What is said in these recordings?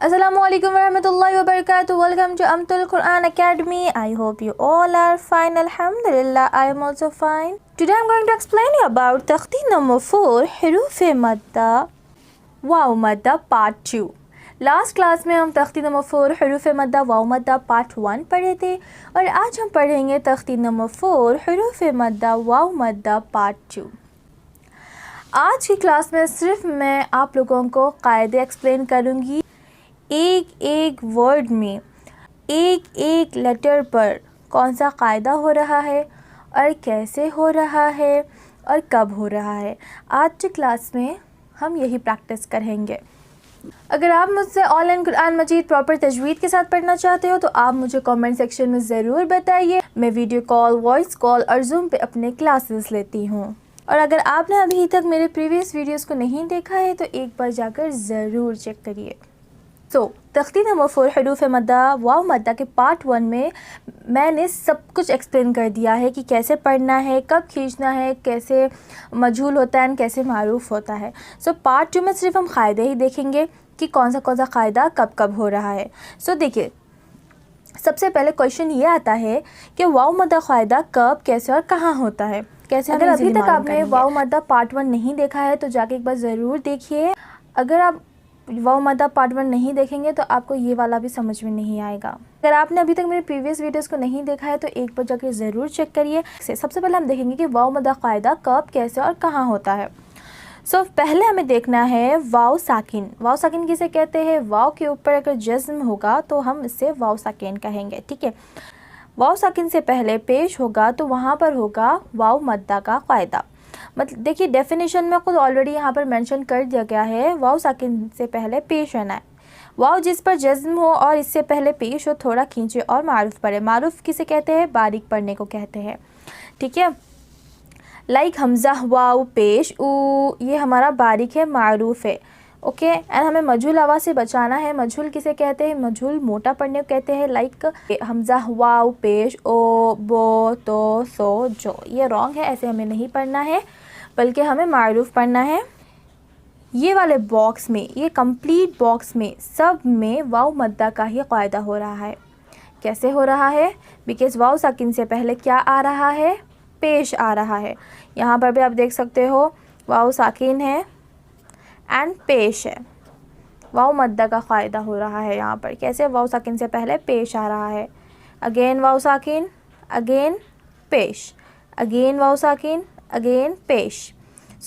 Assalamu alaikum warahmatullahi wabarakatuh. Welcome to Amtul Quran Academy. I hope you all are fine. Alhamdulillah, I am also fine. Today I am going to explain you about Takhti number 4 Huruf Madda Waw Madda Part 2. Last class में हम तख्ती number 4 हुरूफ मद्दा वाव मद्दा part 1 पढ़े थे और आज हम पढ़ेंगे तख्ती नंबर 4 हुरूफ मद्दा वाव मद्दा पार्ट 2। आज की क्लास में सिर्फ मैं आप लोगों को कायदे एक्सप्लेन करूँगी। एक एक वर्ड में एक एक लेटर पर कौन सा कायदा हो रहा है और कैसे हो रहा है और कब हो रहा है। आज की क्लास में हम यही प्रैक्टिस करेंगे। अगर आप मुझसे ऑनलाइन कुरान मजीद प्रॉपर तजवीद के साथ पढ़ना चाहते हो तो आप मुझे कमेंट सेक्शन में ज़रूर बताइए। मैं वीडियो कॉल, वॉइस कॉल और जूम पे अपने क्लासेस लेती हूँ। और अगर आपने अभी तक मेरे प्रीवियस वीडियोस को नहीं देखा है तो एक बार जाकर ज़रूर चेक करिए। तख्ती नंबर 4 हुरूफ मद्दा वाव मद्दा के पार्ट 1 में मैंने सब कुछ एक्सप्लेन कर दिया है कि कैसे पढ़ना है, कब खींचना है, कैसे मजहूल होता है और कैसे मारूफ होता है। पार्ट 2 में सिर्फ हम कायदे ही देखेंगे कि कौन सा कायदा कब कब हो रहा है। देखिए, सबसे पहले क्वेश्चन ये आता है कि वाव मद्दा कायदा कब, कैसे और कहाँ होता है। कैसे अगर अभी तक आपने वाव मद्दा पार्ट 1 नहीं देखा है तो जाके एक बार ज़रूर देखिए। अगर आप वाव मद्दा पार्ट 1 नहीं देखेंगे तो आपको ये वाला भी समझ में नहीं आएगा। अगर आपने अभी तक मेरे प्रीवियस वीडियोस को नहीं देखा है तो एक बार जाकर ज़रूर चेक करिए। सबसे पहले हम देखेंगे कि वाव मद्दा कायदा कब, कैसे और कहाँ होता है। पहले हमें देखना है वाव साकिन। वाव साकिन किसे कहते हैं? वाव के ऊपर अगर जज़्म होगा तो हम इससे वाव साकिन कहेंगे, ठीक है। वाव साकिन से पहले पेश होगा तो वहाँ पर होगा वाव मद्दा का कायदा। मतलब देखिए, डेफिनेशन में खुद ऑलरेडी यहाँ पर मेंशन कर दिया गया है, वाव साकिन से पहले पेश रहना है। वाव जिस पर जज़्म हो और इससे पहले पेश हो थोड़ा खींचे और मारूफ पढ़े। मारूफ किसे कहते हैं? बारीक पढ़ने को कहते हैं, ठीक है। लाइक हमज़ा वाव पेश ऊ, ये हमारा बारीक है, मारूफ है, ओके। एंड हमें मजहूल आवाज़ से बचाना है। मजहूल किसे कहते हैं? मजहूल मोटा पढ़ने को कहते हैं। लाइक हमज़ा वाव पेश ओ बो तो सो जो, ये रॉन्ग है, ऐसे हमें नहीं पढ़ना है बल्कि हमें मारूफ पढ़ना है। ये वाले बॉक्स में, ये कंप्लीट बॉक्स में सब में वाव मद्दा का ही कायदा हो रहा है। कैसे हो रहा है? बिकॉज वाव साकिन से पहले क्या आ रहा है? पेश आ रहा है। यहाँ पर भी आप देख सकते हो वाव साकिन है एंड पेश है। वाव मद्दा का कायदा हो रहा है यहाँ पर। कैसे? वाव साकिन से पहले पेश आ रहा है। अगेन वाव साकिन, अगेन पेश, अगेन वाव साकिन, अगेन पेश।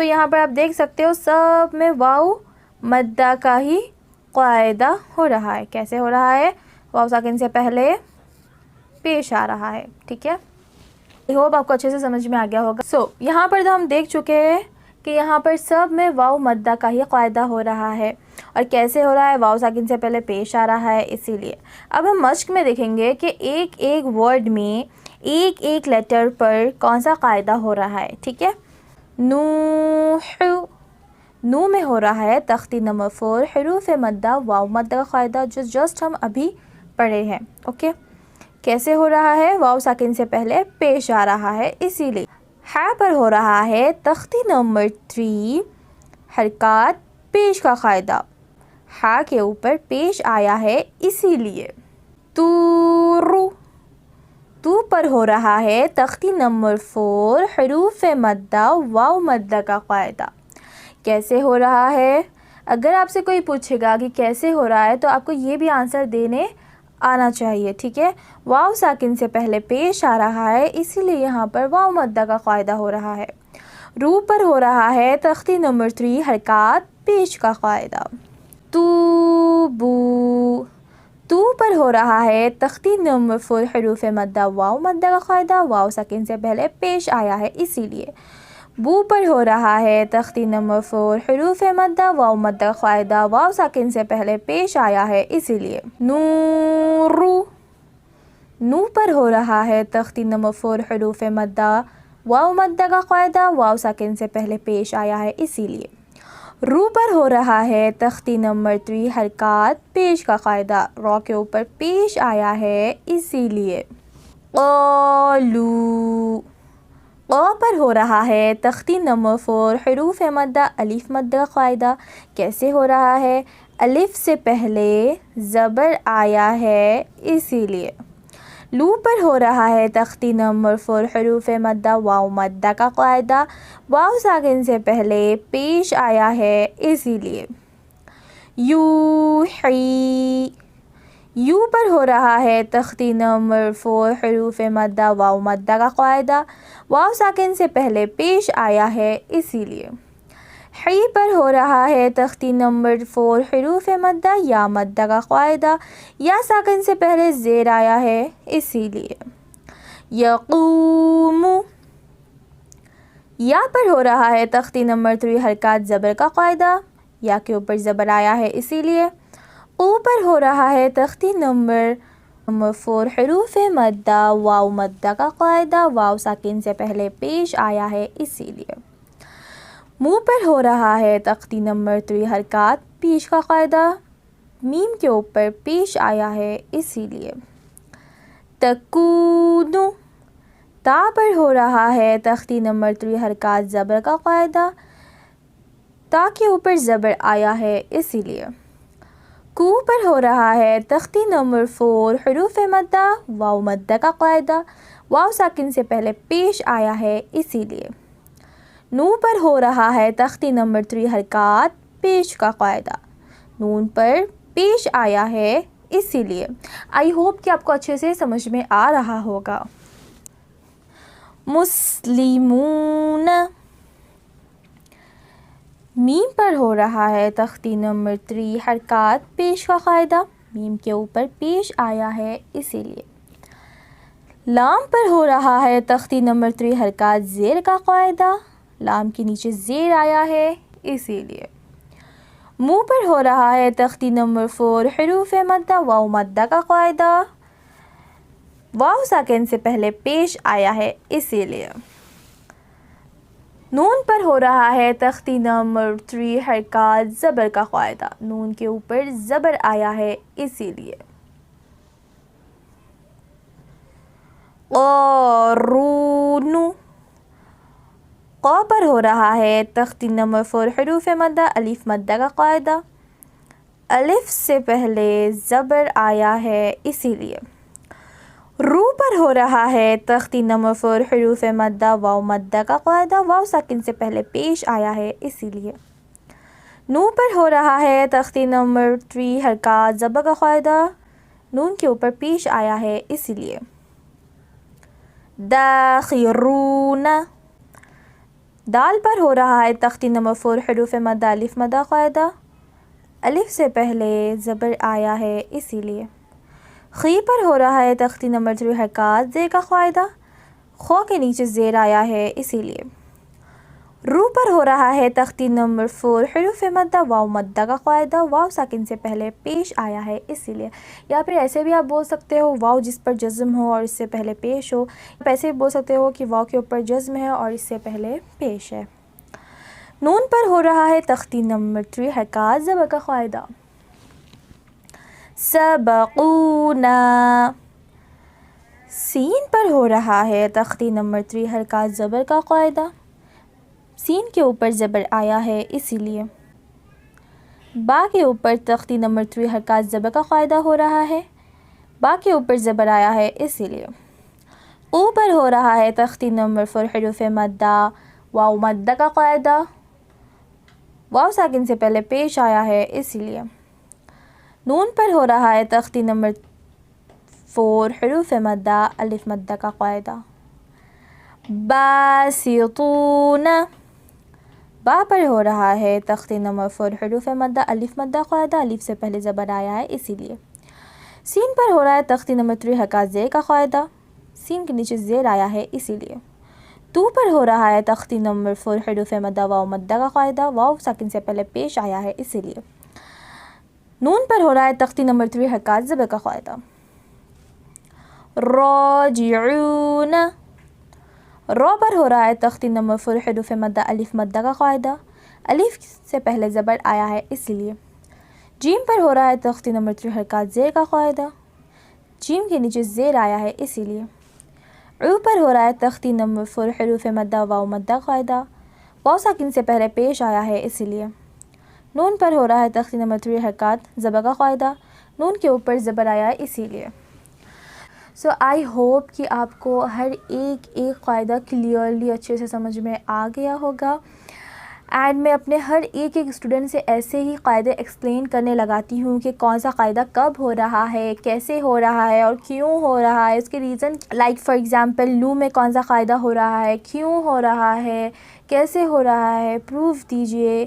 यहाँ पर आप देख सकते हो सब में वाव मद्दा का ही कायदा हो रहा है। कैसे हो रहा है? वाव साकिन से पहले पेश आ रहा है, ठीक है। आई होप आपको अच्छे से समझ में आ गया होगा। यहाँ पर तो हम देख चुके हैं कि यहाँ पर सब में वाव मद्दा का ही कायदा हो रहा है। और कैसे हो रहा है? वाव साकिन से पहले पेश आ रहा है, इसीलिए। अब हम मश्क में देखेंगे कि एक एक वर्ड में एक एक लेटर पर कौन सा कायदा हो रहा है, ठीक है। नू में हो रहा है तख्ती नंबर 4 हुरूफ मद्दा वाव मद्दा का कायदा, जो जस्ट हम अभी पढ़े हैं, ओके। कैसे हो रहा है? वाव साकिन से पहले पेश आ रहा है, इसीलिए। हा पर हो रहा है तख्ती नंबर 3 हरकत पेश का कायदा। हा के ऊपर पेश आया है, इसीलिए। तू पर हो रहा है तख्ती नंबर 4 हुरूफ मद्दा वाव मद्दा का कायदा। कैसे हो रहा है? अगर आपसे कोई पूछेगा कि कैसे हो रहा है तो आपको ये भी आंसर देने आना चाहिए, ठीक है। वाव साकिन से पहले पेश आ रहा है, इसीलिए यहाँ पर वाव मद्दा का कायदा हो रहा है। रू पर हो रहा है तख्ती नंबर 3 हरकत पेश का कायदा। तू पर हो रहा है तख्ती नंबर 4 हुरूफ मद्दा वाव मद्दा का कायदा। वाव साकिन से पहले पेश आया है, इसीलिए। बू पर हो रहा है तख्ती नंबर 4 हुरूफ मद्दा वाव मद्दा का कायदा। वाव साकिन से पहले पेश आया है, इसीलिए। नू पर हो रहा है तख्ती नंबर 4 हुरूफ मद्दा वाव मद्दा का कायदा। वाव साकिन से पहले पेश आया है, इसीलिए। रू पर हो रहा है तख्ती नंबर 3 हरकत पेश का कायदा। रॉ के ऊपर पेश आया है, इसीलिए। पर हो रहा है तख्ती नंबर 4 हुरूफ मद्दा अलिफ मद्दा का कायदा। कैसे हो रहा है? अलिफ से पहले ज़बर आया है इसीलिए। लू पर हो रहा है तख्ती नंबर 4 हरूफ मद्दा वाव मद्दा का कायदा, वाव साकिन से पहले पेश आया है इसीलिए। यू ही, यू पर हो रहा है तख्ती नंबर 4 हरूफ मद्दा वाव मद्दा का कायदा, वाव साकिन से पहले पेश आया है इसीलिए। ही पर हो रहा है तख्ती नंबर 4 हरूफ मद्दा या मद्दा का कायदा, या साकिन से पहले ज़ेर आया है इसीलिए। यक़ूमु, या पर हो रहा है तख्ती नंबर 3 हरकत ज़बर का कायदा, या के ऊपर ज़बर आया है इसीलिए। ऊ पर हो रहा है तख्ती नंबर 4 हरूफ मद्दा वाव मद्दा का कायदा, वाव साकिन से पहले पेश आया है इसीलिए। मुँह पर हो रहा है तख्ती नंबर 3 हरकत पेश का कायदा, मीम के ऊपर पेश आया है इसीलिए। तकूनु, ता पर हो रहा है तख्ती नंबर 3 हरकत ज़बर का कायदा, ता के ऊपर ज़बर आया है इसीलिए। कू पर हो रहा है तख्ती नंबर 4 हरूफ मद्दा वाव मद्दा का कायदा, वाव साकिन से पहले पेश आया है इसीलिए। नून पर हो रहा है तख्ती नंबर 3 हरकत पेश का कायदा, नून पर पेश आया है इसीलिए। आई होप कि आपको अच्छे से समझ में आ रहा होगा। मुस्लिमून, मीम पर हो रहा है तख्ती नंबर 3 हरकत पेश का कायदा, मीम के ऊपर पेश आया है इसीलिए। लाम पर हो रहा है तख्ती नंबर 3 हरकत ज़ेर का कायदा, लाम के नीचे ज़ेर आया है इसीलिए। मुँह पर हो रहा है तख्ती नंबर 4 हरूफ मद्दा वाव मद्दा का कायदा, वाव साकिन से पहले पेश आया है इसीलिए। नून पर हो रहा है तख्ती नंबर 3 हरकत ज़बर का कायदा, नून के ऊपर ज़बर आया है इसीलिए। क़ारून, क़ा पर हो रहा है तख्ती नंबर 4 हरूफ मद्दा अलिफ मद्दा का कायदा, अलिफ से पहले ज़बर आया है इसीलिए। रू पर हो रहा है तख्ती नंबर 4 हरूफ मद्दा वाव मद्दा का कायदा, वाव साकिन से पहले पेश आया है इसीलिए। नून पर हो रहा है तख्ती नंबर 3 हरकत ज़बर का कायदा, नून के ऊपर पेश आया है इसीलिए। दाखिरून, दाल पर हो रहा है तख्ती नंबर 4 हरूफ मद्दा अलिफ मद्दा कायदा, अलिफ से पहले ज़बर आया है इसीलिए। खी पर हो रहा है तख्ती नंबर 3 हरकत ज़ेर का कायदा, खो के नीचे ज़ेर आया है इसीलिए। रू पर हो रहा है तख्ती नंबर 4 हरूफ मद्दा वाव मद्दा का कायदा, वाव साकिन से पहले पेश आया है इसीलिए। या फिर ऐसे भी आप बोल सकते हो वाव जिस पर जज़्म हो और इससे पहले पेश हो, आप ऐसे भी बोल सकते हो कि वाव के ऊपर जज़्म है और इससे पहले पेश है। नून पर हो रहा है तख्ती नंबर 3 हरकत ज़बर का कायदा। सबक़ूना, सीन पर हो रहा है तख्ती नंबर 3 हरकत ज़बर का कायदा, सीन के ऊपर ज़बर आया है इसीलिए। बा के ऊपर तख्ती नंबर 3 हरकत ज़बर का कायदा हो रहा है, बा के ऊपर ज़बर आया है इसीलिए। ऊपर हो रहा है तख्ती नंबर 4 हरूफ मद्दा वाव मद्दा का कायदा, वाव साकिन से पहले पेश आया है इसीलिए। नून पर हो रहा है तख्ती नंबर 4 हरूफ मद्दा अलिफ मद्दा का कायदा। बासितून, बा पर हो रहा है तख्ती नंबर 4 हरूफ मद्दा अलिफ मद्दा कायदा, अलिफ से पहले ज़बर आया है इसीलिए। सीन पर हो रहा है तख्ती नंबर 3 हरकत ज़ेर का कायदा, सीन के नीचे ज़ेर आया है इसीलिए। तू पर हो रहा है तख्ती नंबर 4 हरूफ मद्दा वाव मद्दा का कायदा, वाव साकिन से पहले पेश आया है इसीलिए। नून पर हो रहा है तख्ती नंबर 3 हरकत ज़बर का कायदा। राजिऊन, रो पर हो रहा है तख्ती नंबर 4 हरूफ मद्दा अलिफ मद्दा का कायदा, अलिफ से पहले ज़बर आया है इसीलिए। जीम पर हो रहा है तख्ती नंबर 3 हरकत ज़ेर का कायदा, जीम के नीचे ज़ेर आया है इसीलिए। ऊ पर हो रहा है तख्ती नंबर 4 हरूफ मद्दा वाव मद्दा कायदा, वाव साकिन से पहले पेश आया है इसीलिए। नून पर हो रहा है तख्ती नंबर 3 हरकत ज़बर का क़ायदा, नून के ऊपर ज़बर आया है इसीलिए। सो आई होप कि आपको हर एक क़ायदा क्लियरली अच्छे से समझ में आ गया होगा। एंड मैं अपने हर एक स्टूडेंट से ऐसे ही क़ायदे एक्सप्लेन करने लगाती हूँ कि कौन सा क़ायदा कब हो रहा है, कैसे हो रहा है और क्यों हो रहा है, उसके रीज़न। लाइक फॉर एग्ज़ाम्पल नू में कौन सा क़ायदा हो रहा है, क्यों हो रहा है, कैसे हो रहा है, प्रूफ दीजिए।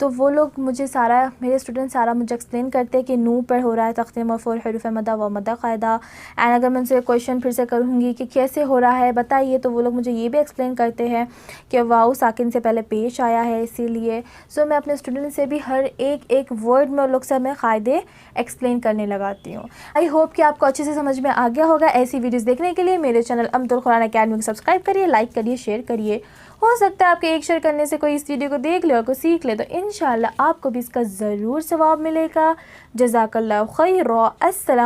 तो वो लोग मुझे मेरे स्टूडेंट मुझे एक्सप्लेन करते हैं कि नू पर हो रहा है तख्ती नंबर 4 हुरूफ़ मद्दा व मद्दा क़ायदा। एंड अगर मैं उनसे क्वेश्चन फिर से करूँगी कि कैसे हो रहा है बताइए, तो वो लोग मुझे ये भी एक्सप्लेन करते हैं कि वाओ साकिन से पहले पेश आया है इसीलिए। सो मैं अपने स्टूडेंट से भी हर एक वर्ड में उन लोग से मैं क़ायदे एक्सप्लेन करने लगाती हूँ। आई होप कि आपको अच्छे से समझ में आ गया होगा। ऐसी वीडियोज़ देखने के लिए मेरे चैनल अम्तुल कुरान अकेडमी को सब्सक्राइब करिए, लाइक करिए, शेयर करिए। हो सकता है आपके एक शेयर करने से कोई इस वीडियो को देख ले और को सीख ले, तो इंशाल्लाह आपको भी इसका ज़रूर सवाब मिलेगा। जज़ाकल्लाहु खैर। अस्सलाम।